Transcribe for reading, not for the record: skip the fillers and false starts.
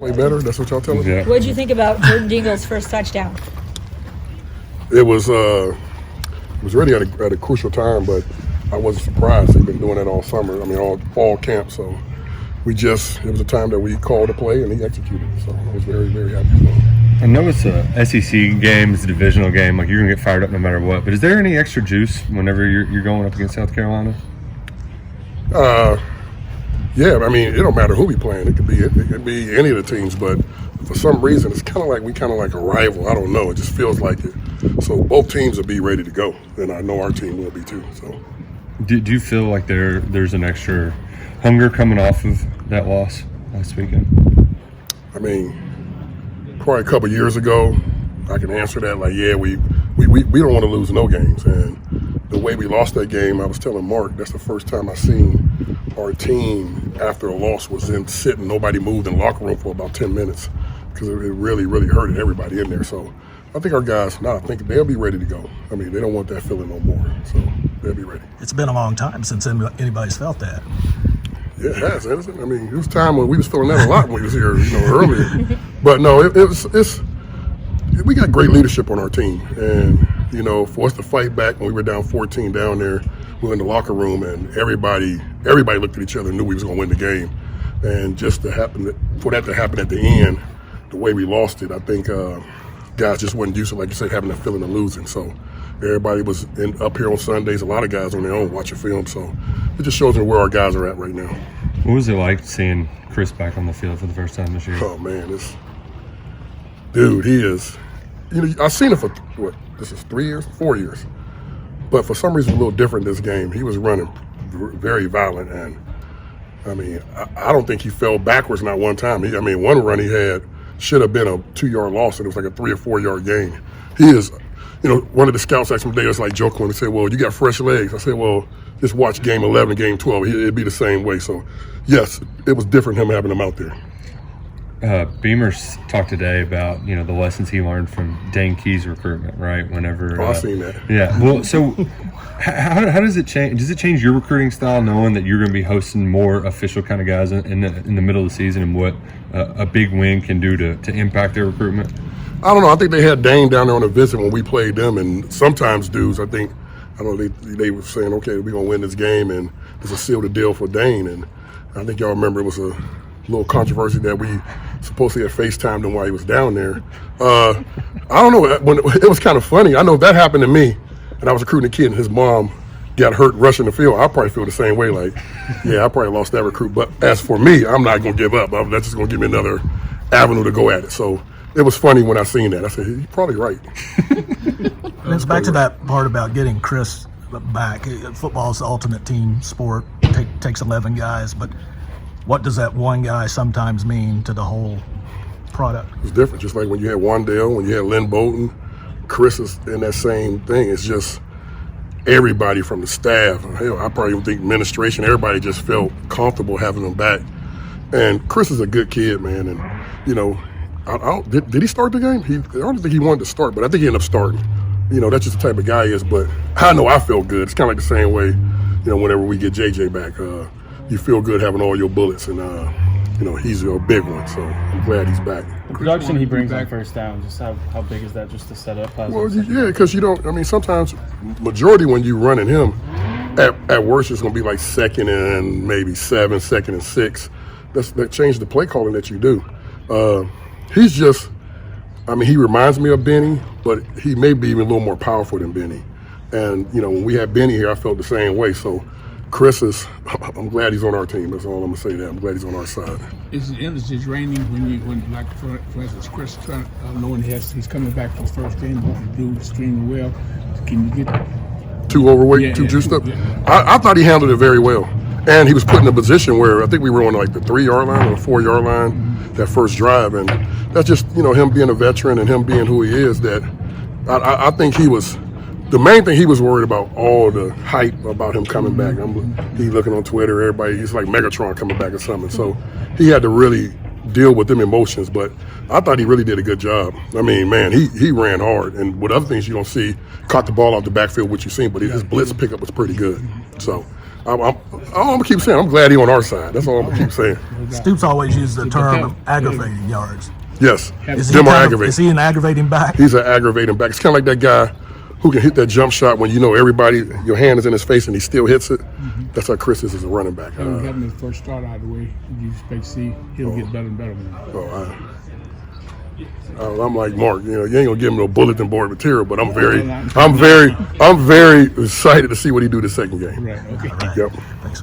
Play better. That's what y'all telling me. Yeah. What did you think about Jordan Dingle's first touchdown? It was really at a crucial time, but I wasn't surprised. They've been doing that all summer. I mean, all fall camp. So it was a time that we called a play and he executed. So I was very, very happy for him. I know it's a SEC game, it's a divisional game. Like, you're gonna get fired up no matter what. But is there any extra juice whenever you're going up against South Carolina? Yeah, I mean, it don't matter who we playing. It could be any of the teams, but for some reason, it's kind of like a rival. I don't know. It just feels like it. So both teams will be ready to go, and I know our team will be too. So, do you feel like there's an extra hunger coming off of that loss last weekend? I mean, probably a couple of years ago, I can answer that like, yeah, we don't want to lose no games, and the way we lost that game, I was telling Mark, that's the first time I seen our team after a loss was in sitting, nobody moved in the locker room for about 10 minutes because it really, really hurted everybody in there. So I think our guys, I think they'll be ready to go. I mean, they don't want that feeling no more, so they'll be ready. It's been a long time since anybody's felt that. Yeah, it has, hasn't it? I mean, it was time when we was feeling that a lot when we was here, earlier. But no, we got great leadership on our team, and for us to fight back when we were down 14 down there, we were in the locker room, and everybody looked at each other and knew we was going to win the game. And just for that to happen at the end, the way we lost it, I think guys just wasn't used to, like you said, having that feeling of losing. So everybody was up here on Sundays. A lot of guys on their own watching film. So it just shows me where our guys are at right now. What was it like seeing Chris back on the field for the first time this year? Oh man, he is. I've seen him for this is 4 years. But for some reason, a little different this game. He was running very violent, and I mean, I don't think he fell backwards not one time. One run he had should have been a 2-yard loss, and it was like a 3 or 4 yard gain. He is, one of the scouts asked me today, was like joking when he said, "Well, you got fresh legs." I said, "Well, just watch game 11, game 12. It'd be the same way." So, yes, it was different him having him out there. Beamer's talked today about the lessons he learned from Dane Key's recruitment, right? Whenever I've seen that. Yeah. Well, so how does it change? Does it change your recruiting style, knowing that you're going to be hosting more official kind of guys in the middle of the season, and what a big win can do to impact their recruitment? I don't know. I think they had Dane down there on a visit when we played them, and sometimes dudes, I don't know, they were saying, okay, we're gonna win this game, and it's a seal the deal for Dane. And I think y'all remember it was a little controversy that we supposedly had FaceTimed him while he was down there. I don't know. It was kind of funny. I know if that happened to me, and I was recruiting a kid, and his mom got hurt rushing the field, I probably feel the same way. Like, yeah, I probably lost that recruit. But as for me, I'm not gonna give up. That's just gonna give me another avenue to go at it. So it was funny when I seen that. I said, he's probably right. And it's back to that part about getting Chris back. Football's the ultimate team sport. Takes 11 guys, but what does that one guy sometimes mean to the whole product? It's different. Just like when you had Wandale, when you had Lynn Bolton, Chris is in that same thing. It's just everybody from the staff. Hell, I probably even think administration, everybody just felt comfortable having him back. And Chris is a good kid, man. And, did he start the game? I don't think he wanted to start, but I think he ended up starting. That's just the type of guy he is. But I know I felt good. It's kind of like the same way, whenever we get JJ back. You feel good having all your bullets, and he's a big one, so I'm glad he's back. The production he brings on first down, just how big is that just to set up? Well, yeah, because sometimes majority when you running him, at worst it's going to be like 2nd and maybe 7, 2nd and 6. That changed the play calling that you do. He's just, he reminds me of Benny, but he may be even a little more powerful than Benny. And, when we had Benny here, I felt the same way. So Chris I'm glad he's on our team. That's all I'm going to say there. I'm glad he's on our side. Is it draining when like, for instance, Chris, knowing he's coming back for his first game, he do extremely well. Can you get too overweight, too juiced up? Yeah. I thought he handled it very well. And he was put in a position where I think we were on like the 3-yard line or the 4-yard line that first drive. And that's just, him being a veteran and him being who he is, that I think he was – the main thing he was worried about, all the hype about him coming back. He looking on Twitter, everybody, he's like Megatron coming back or something. So he had to really deal with them emotions. But I thought he really did a good job. Man, he ran hard. And with other things you don't see, caught the ball off the backfield, which you've seen, but his blitz pickup was pretty good. So I'm gonna keep saying I'm glad he's on our side. That's all I'm gonna keep saying. Stoops always uses the term aggravating yards. Yes, Is them are he aggravating. an aggravating back? He's an aggravating back. It's kind of like that guy who can hit that jump shot when you know everybody, your hand is in his face and he still hits it. That's how Chris is as a running back. Having his first start out of the way, you expect to see he'll get better and better. I'm like Mark. You ain't gonna give him no bulletin board material, but I'm very excited to see what he do the second game. Right. Okay. Yep. Thanks.